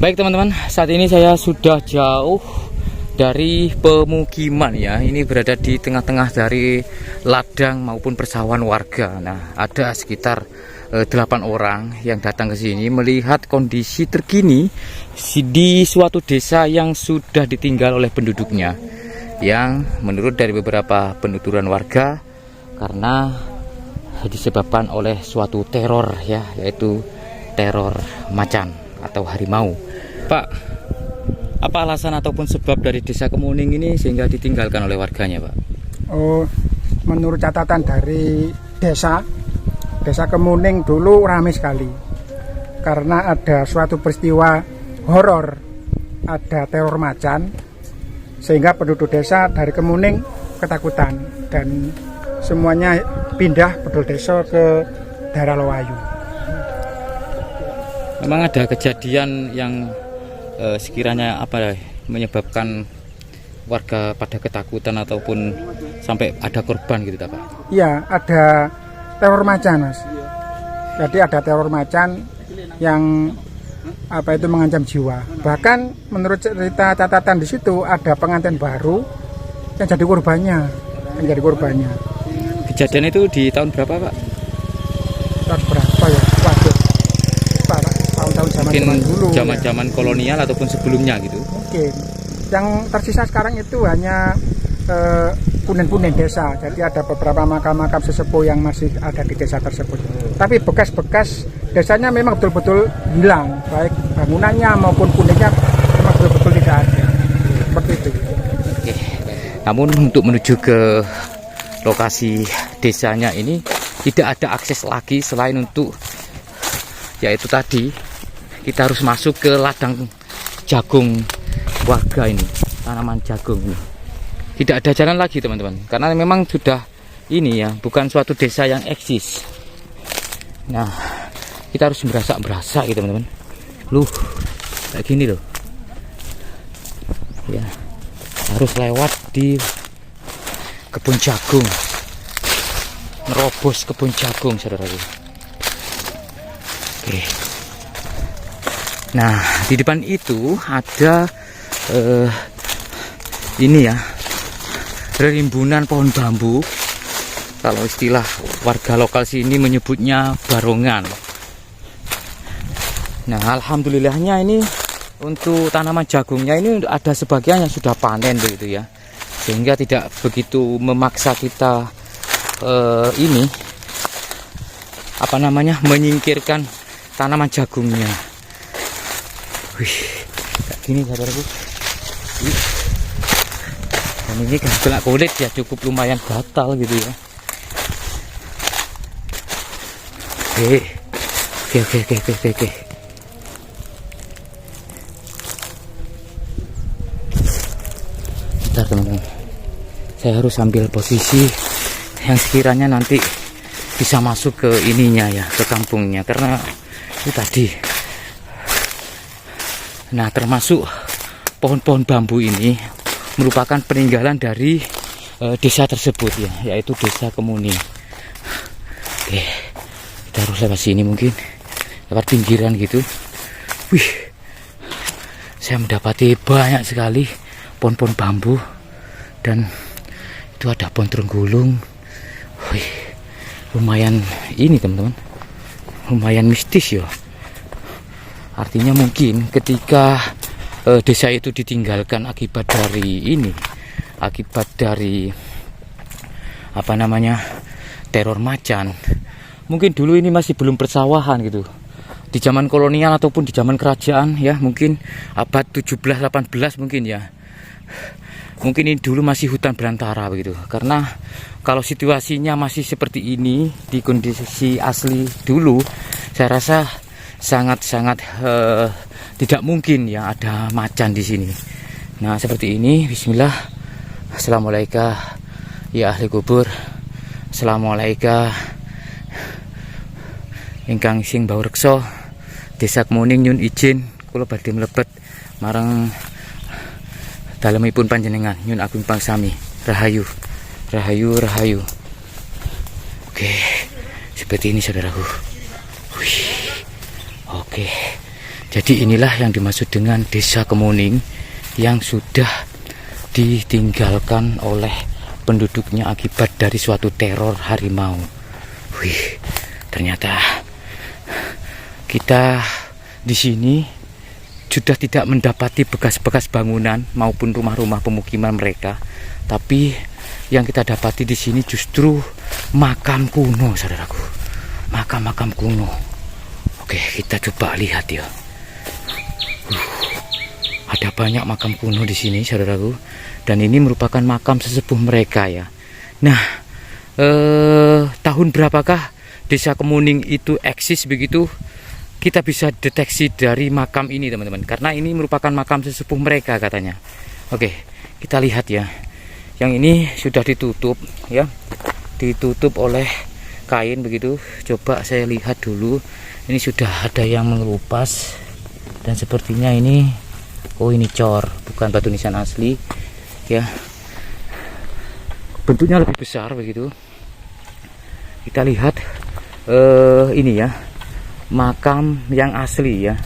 Baik teman-teman, saat ini saya sudah jauh dari pemukiman ya. Ini berada di tengah-tengah dari ladang maupun persawahan warga. Nah, ada sekitar 8 orang yang datang ke sini melihat kondisi terkini di suatu desa yang sudah ditinggal oleh penduduknya. Yang menurut dari beberapa penuturan warga karena disebabkan oleh suatu teror ya, yaitu teror macan atau harimau. Pak, apa alasan ataupun sebab dari desa Kemuning ini sehingga ditinggalkan oleh warganya, Pak? Oh, menurut catatan dari desa Kemuning dulu ramai sekali karena ada suatu peristiwa horor, ada teror macan, sehingga penduduk desa dari Kemuning ketakutan dan semuanya pindah penduduk desa ke daerah Lowayu. Memang ada kejadian yang sekiranya apa menyebabkan warga pada ketakutan ataupun sampai ada korban gitu, Pak? Iya, ada teror macan, Mas. Jadi ada teror macan yang mengancam jiwa. Bahkan menurut cerita catatan di situ ada pengantin baru yang jadi korbannya, Kejadian itu di tahun berapa, Pak? Tahun berapa ya? Waduh, tahun-tahun zaman dulu. Zaman kolonial ataupun sebelumnya gitu. Mungkin. Yang tersisa sekarang itu hanya punden-punden desa. Jadi ada beberapa makam-makam sesepuh yang masih ada di desa tersebut. Tapi bekas-bekas desanya memang betul-betul hilang, baik bangunannya maupun pundennya memang betul-betul tidak ada. Seperti itu. Oke. Namun untuk menuju ke lokasi desanya ini tidak ada akses lagi selain untuk yaitu tadi kita harus masuk ke ladang jagung warga ini, tanaman jagung ini. Tidak ada jalan lagi teman-teman, karena memang sudah ini ya, bukan suatu desa yang eksis. Nah, kita harus berasa gitu teman-teman. Kayak gini loh. Ya, harus lewat di kebun jagung, nerobos kebun jagung, saudaraku. Oke. Nah, di depan itu ada ini ya, rimbunan pohon bambu. Kalau istilah warga lokal sini menyebutnya barongan. Nah, alhamdulillahnya ini untuk tanaman jagungnya ini ada sebagian yang sudah panen begitu ya, sehingga tidak begitu memaksa kita menyingkirkan tanaman jagungnya. Wih, kayak gini saudaraku. Dan ini kan gelak kulit ya, cukup lumayan gatal gitu ya. Oke. Bentar teman-teman, saya harus ambil posisi yang sekiranya nanti bisa masuk ke ininya ya, ke kampungnya, karena itu tadi. Nah, termasuk pohon-pohon bambu ini merupakan peninggalan dari desa tersebut ya, yaitu desa Kemuning. Oke, kita harus lewat sini, mungkin lewat pinggiran gitu. Wih, saya mendapati banyak sekali pohon-pohon bambu dan itu ada pohon terenggalung. Wih, lumayan ini teman-teman, lumayan mistis ya. Artinya mungkin ketika desa itu ditinggalkan akibat dari teror macan. Mungkin dulu ini masih belum persawahan gitu. Di zaman kolonial ataupun di zaman kerajaan ya, mungkin abad 17-18 mungkin ya. Mungkin ini dulu masih hutan belantara begitu. Karena kalau situasinya masih seperti ini di kondisi asli dulu, saya rasa sangat-sangat tidak mungkin ya ada macan di sini. Nah, seperti ini. Bismillah. Assalamualaikum ya ahli kubur. Assalamualaikum ingkang sing bau reksa desa Kemuning, nyun izin kula badhe mlebet marang dalemipun panjenengan, nyun agung pangsami. Rahayu. Oke, seperti ini saudaraku. Wih. Oke, Jadi inilah yang dimaksud dengan Desa Kemuning yang sudah ditinggalkan oleh penduduknya akibat dari suatu teror harimau. Wih, ternyata kita di sini sudah tidak mendapati bekas-bekas bangunan maupun rumah-rumah pemukiman mereka, tapi yang kita dapati di sini justru makam kuno, saudaraku. Makam-makam kuno. Oke, kita coba lihat ya. Ada banyak makam kuno di sini, saudaraku, dan ini merupakan makam sesepuh mereka ya. Nah, tahun berapakah Desa Kemuning itu eksis begitu? Kita bisa deteksi dari makam ini, teman-teman, karena ini merupakan makam sesepuh mereka katanya. Oke, kita lihat ya. Yang ini sudah ditutup ya, ditutup oleh kain begitu. Coba saya lihat dulu. Ini sudah ada yang mengelupas. Dan sepertinya ini, oh ini cor, bukan batu nisan asli ya. Bentuknya lebih besar begitu. Kita lihat ini ya, makam yang asli ya.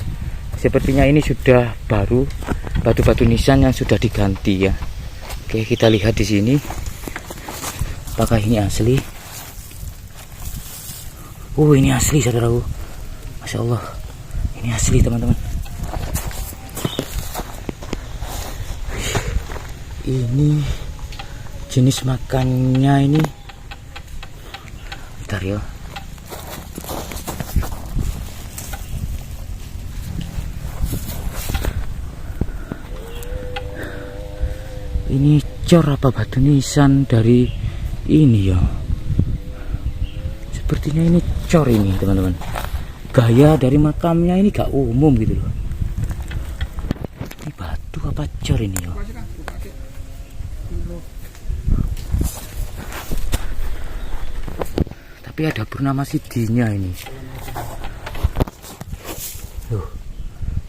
Sepertinya ini sudah baru, batu-batu nisan yang sudah diganti ya. Oke, kita lihat di sini. Apakah ini asli? Oh, ini asli, saudaraku. Masya Allah, ini asli, teman-teman. Ini jenis makannya ini. Bentar ya. Ini cor apa batu nisan dari ini ya. Sepertinya ini cor ini, teman-teman. Gaya dari makamnya ini gak umum gitu loh. Ini batu apa cor ini ya? Tapi ada bernama Sidinya ini. Loh.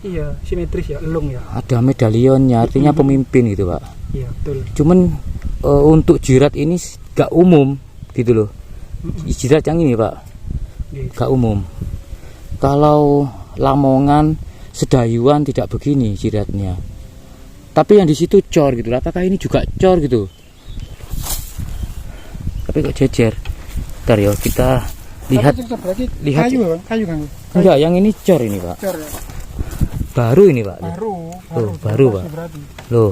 Iya, simetris ya, elung ya. Ada medalionnya, artinya pemimpin gitu, Pak. Iya, betul. Cuman untuk jirat ini gak umum gitu loh. Jirat yang ini, Pak, gak umum. Kalau Lamongan, Sedayuan tidak begini jiratnya. Tapi yang di situ cor gitu. Apakah ini juga cor gitu? Tapi kok jejer. Bentar ya, kita lihat. Lihat. Kayu kan? Enggak, yang ini cor ini, Pak. Cor ya. Baru ini, Pak. Baru, Pak. Loh.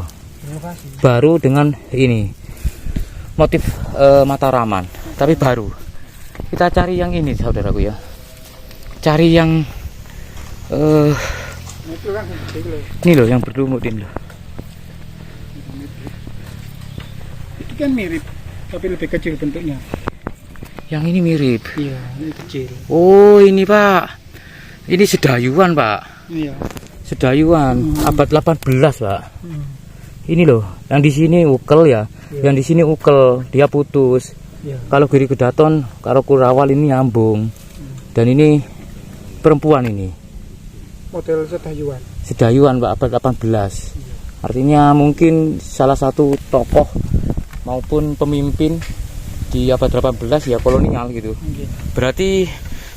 Baru dengan ini motif Mataraman, tapi baru. Kita cari yang ini, saudaraku ya. Cari yang ini loh, yang berlumut ini loh. Itu kan mirip, tapi lebih kecil bentuknya. Yang ini mirip. Iya, ini kecil. Oh, ini, Pak. Ini Sedayuan, Pak. Iya. Sedayuan abad 18, Pak. Ini loh, yang di sini ukel ya. Yang di sini ukel, dia putus. Kalau Giri Gedaton, kalau Kurawal ini nyambung. Dan ini perempuan ini. Model Sedayuan. Sedayuan, Pak, abad 18. Artinya mungkin salah satu tokoh maupun pemimpin di abad 18 ya, kolonial gitu. Berarti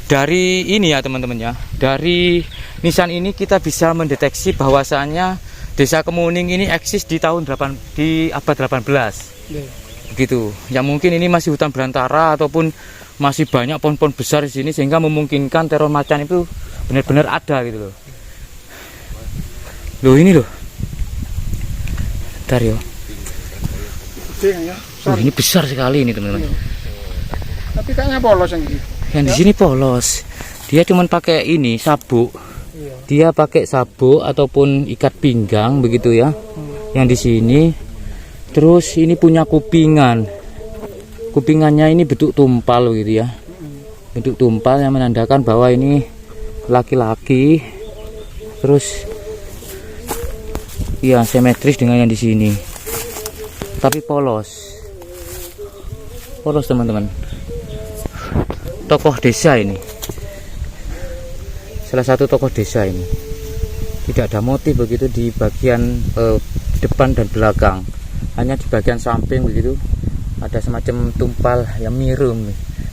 dari ini ya, teman-teman ya. Dari nisan ini kita bisa mendeteksi bahwasannya Desa Kemuning ini eksis di di abad 18. Gitu. Ya mungkin ini masih hutan belantara ataupun masih banyak pohon-pohon besar di sini sehingga memungkinkan teror macan itu benar-benar ada gitu loh. Loh, ini loh. Bentar ya. Ini besar sekali ini, teman-teman. Tapi kayaknya polos yang ini. Yang di sini polos. Dia cuma pakai ini sabuk. Dia pakai sabuk ataupun ikat pinggang begitu ya. Yang di sini. Terus ini punya kupingan. Kupingannya ini bentuk tumpal gitu ya. Bentuk tumpal yang menandakan bahwa ini laki-laki. Terus iya, simetris dengan yang di sini. Tapi polos. Polos, teman-teman. Tokoh desa ini. Salah satu tokoh desa ini. Tidak ada motif begitu di bagian depan dan belakang. Hanya di bagian samping begitu ada semacam tumpal yang miru,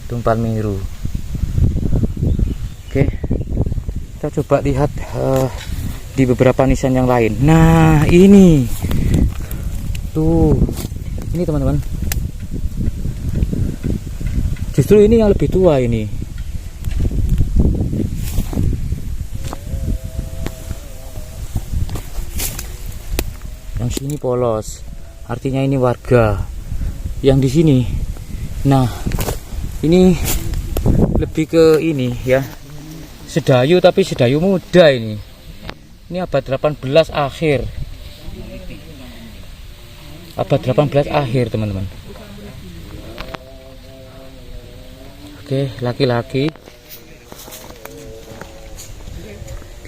tumpal miru. Oke, Kita coba lihat di beberapa nisan yang lain. Nah, ini tuh, ini teman-teman, justru ini yang lebih tua ini. Yang sini polos, artinya ini warga. Yang di sini, nah ini lebih ke ini ya, sedayu, tapi sedayu muda ini. Ini abad 18 akhir. Abad 18 akhir, teman-teman. Oke, laki-laki.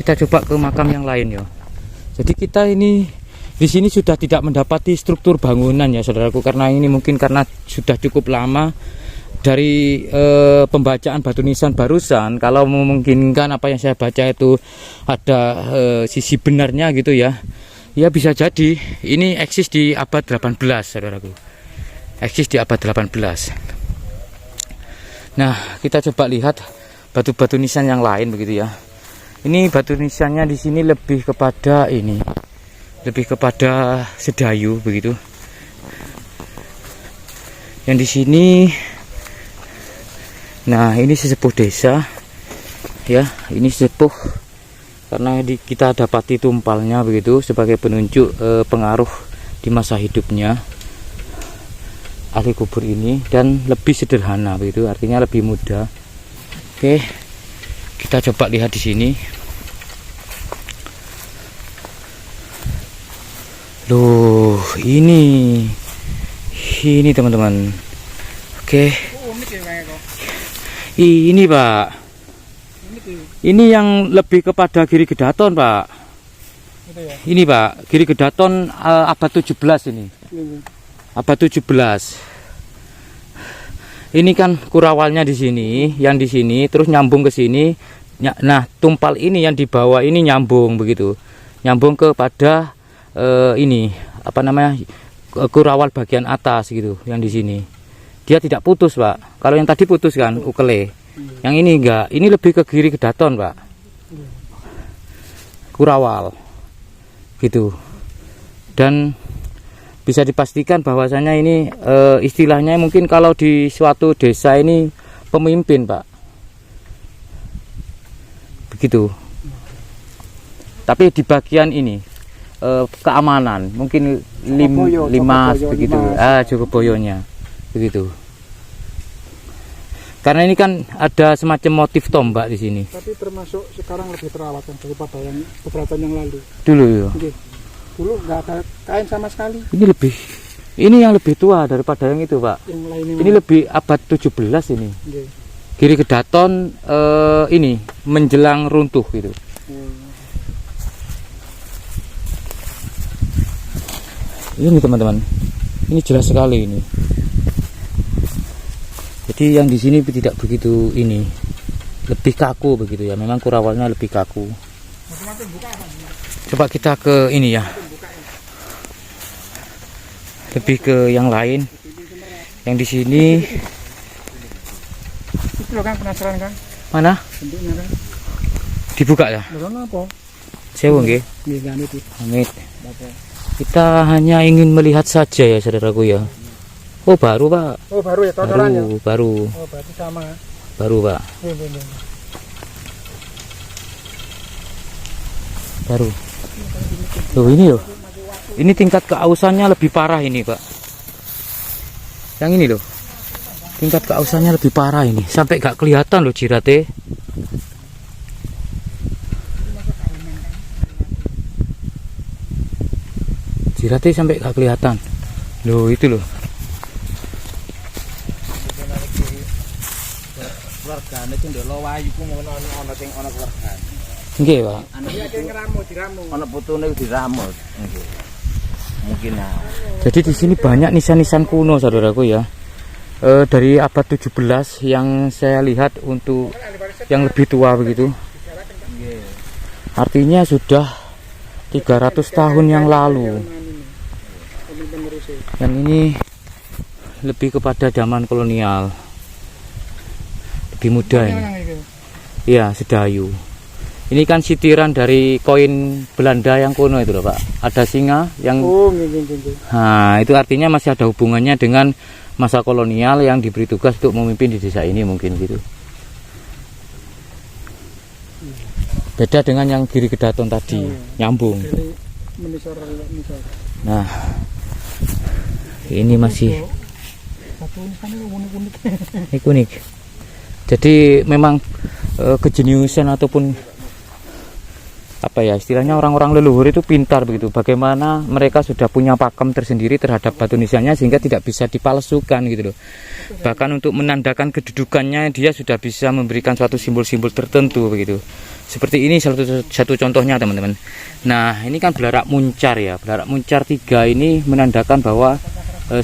Kita coba ke makam yang lain ya. Jadi kita ini di sini sudah tidak mendapati struktur bangunan ya, saudaraku, karena ini mungkin karena sudah cukup lama. Dari pembacaan batu nisan barusan, kalau memungkinkan apa yang saya baca itu ada sisi benarnya gitu ya. Ya bisa jadi ini eksis di abad 18, saudaraku. Eksis di abad 18. Nah, kita coba lihat batu-batu nisan yang lain begitu ya. Ini batu nisannya di sini lebih kepada ini. Lebih kepada sedayu begitu. Yang di sini, nah ini sesepuh desa ya, ini sesepuh karena kita dapati tumpalnya begitu sebagai penunjuk pengaruh di masa hidupnya ahli kubur ini, dan lebih sederhana begitu, artinya lebih muda. Oke, kita coba lihat di sini. Loh, ini teman-teman. Oke. Ini Pak, ini yang lebih kepada Giri Gedaton Pak. Ini Pak, Giri Gedaton abad 17 ini. Abad 17. Ini kan kurawalnya di sini, yang di sini terus nyambung ke sini. Nah, tumpal ini yang di bawah ini nyambung begitu. Nyambung kepada ini apa namanya? Kurawal bagian atas gitu yang di sini. Dia tidak putus Pak. Kalau yang tadi putus kan ukele. Yang ini enggak. Ini lebih ke Giri Gedaton Pak. Kurawal gitu. Dan bisa dipastikan bahwasanya ini istilahnya mungkin kalau di suatu desa ini pemimpin Pak. Begitu. Tapi di bagian ini keamanan mungkin limas begitu. Jogoboyonya begitu. Karena ini kan ada semacam motif tombak di sini. Tapi termasuk sekarang lebih terawat daripada yang beberapa tahun yang lalu. Dulu ya. Dulu nggak ada kain sama sekali. Ini yang lebih tua daripada yang itu Pak. Yang lain ini lebih abad 17 ini. Giri Gedaton ini menjelang runtuh gitu. Ini teman-teman, ini jelas sekali ini. Jadi yang di sini tidak begitu ini, lebih kaku begitu ya. Memang kurawalnya lebih kaku. Coba kita ke ini ya, lebih ke yang lain. Yang di sini, itu kan penasaran kan? Mana? Bentuknya kan? Dibuka ya? Sewu nggih. Amit. Kita hanya ingin melihat saja ya saudaraku ya. Oh baru Pak. Oh baru ya tontonannya. Baru. Oh berarti sama. Baru Pak. Baru. Loh ini loh. Ini tingkat keausannya lebih parah ini Pak. Yang ini loh. Tingkat keausannya lebih parah ini. Sampai gak kelihatan loh jiratnya. Jiratnya sampai gak kelihatan. Loh itu loh. Keluargane sing ndek lowayu ku ngono ana sing ana keluargane. Nggih, Pak. Iki diramu. Ana putune diramu. Nggih. Mungkin ya. Jadi di sini banyak nisan-nisan kuno saudaraku ya. Dari abad 17 yang saya lihat untuk yang lebih tua begitu. Artinya sudah 300 tahun yang lalu. Yang ini lebih kepada zaman kolonial, lebih muda ini. Iya, sedayu. Ini kan sitiran dari koin Belanda yang kuno itu loh Pak. Ada singa yang Nah, itu artinya masih ada hubungannya dengan masa kolonial yang diberi tugas untuk memimpin di desa ini mungkin gitu. Beda dengan yang Giri Gedaton tadi, nyambung. Nah, ini masih unik. Jadi memang kejeniusan ataupun apa ya istilahnya orang-orang leluhur itu pintar begitu. Bagaimana mereka sudah punya pakem tersendiri terhadap batu nisannya sehingga tidak bisa dipalsukan gitu loh. Bahkan untuk menandakan kedudukannya dia sudah bisa memberikan suatu simbol-simbol tertentu begitu. Seperti ini satu contohnya teman-teman. Nah ini kan belarak muncar ya. Belarak muncar 3 ini menandakan bahwa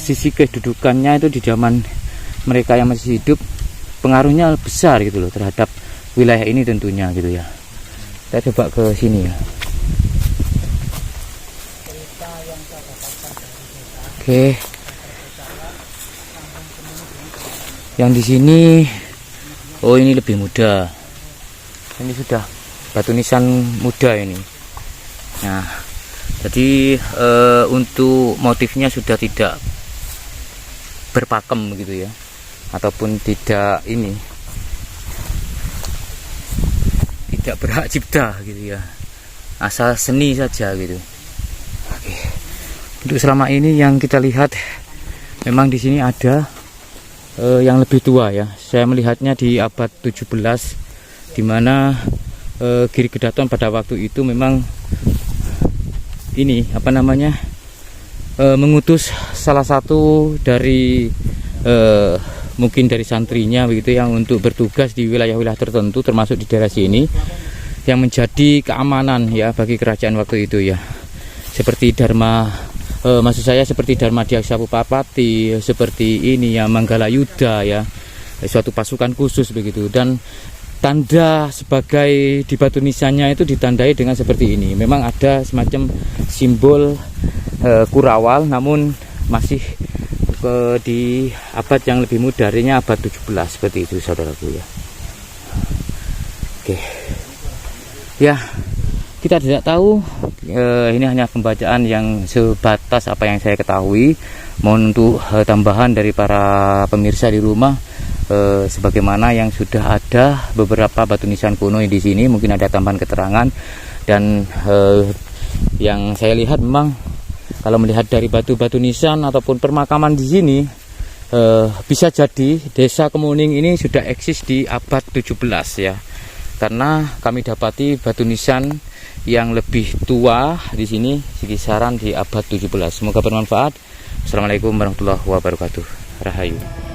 sisi kedudukannya itu di zaman mereka yang masih hidup pengaruhnya besar gitu loh terhadap wilayah ini tentunya gitu ya. Kita coba ke sini ya. Oke. Yang di sini, oh ini lebih muda. Ini sudah batu nisan muda ini. Nah, jadi untuk motifnya sudah tidak berpakem begitu ya, ataupun tidak ini. Tidak berhak cipta gitu ya, asal seni saja gitu. Oke. Untuk selama ini yang kita lihat memang di sini ada yang lebih tua ya. Saya melihatnya di abad 17 di mana Giri Gedaton pada waktu itu memang ini apa namanya mengutus salah satu dari mungkin dari santrinya begitu yang untuk bertugas di wilayah-wilayah tertentu termasuk di daerah sini yang menjadi keamanan ya bagi kerajaan waktu itu ya, seperti maksud saya seperti Dharma Diaksa Pupapati, seperti ini ya Manggala Yuda ya, suatu pasukan khusus begitu. Dan tanda sebagai di batu nisannya itu ditandai dengan seperti ini. Memang ada semacam simbol Kurawal namun masih di abad yang lebih muda, artinya abad 17 seperti itu saudaraku ya. Oke. Ya, kita tidak tahu, ini hanya pembacaan yang sebatas apa yang saya ketahui. Mohon untuk tambahan dari para pemirsa di rumah, sebagaimana yang sudah ada beberapa batu nisan kuno di sini, mungkin ada tambahan keterangan. Dan yang saya lihat memang kalau melihat dari batu-batu nisan ataupun permakaman di sini, bisa jadi desa Kemuning ini sudah eksis di abad 17 ya. Karena kami dapati batu nisan yang lebih tua di sini kisaran di abad 17. Semoga bermanfaat. Assalamualaikum warahmatullahi wabarakatuh. Rahayu.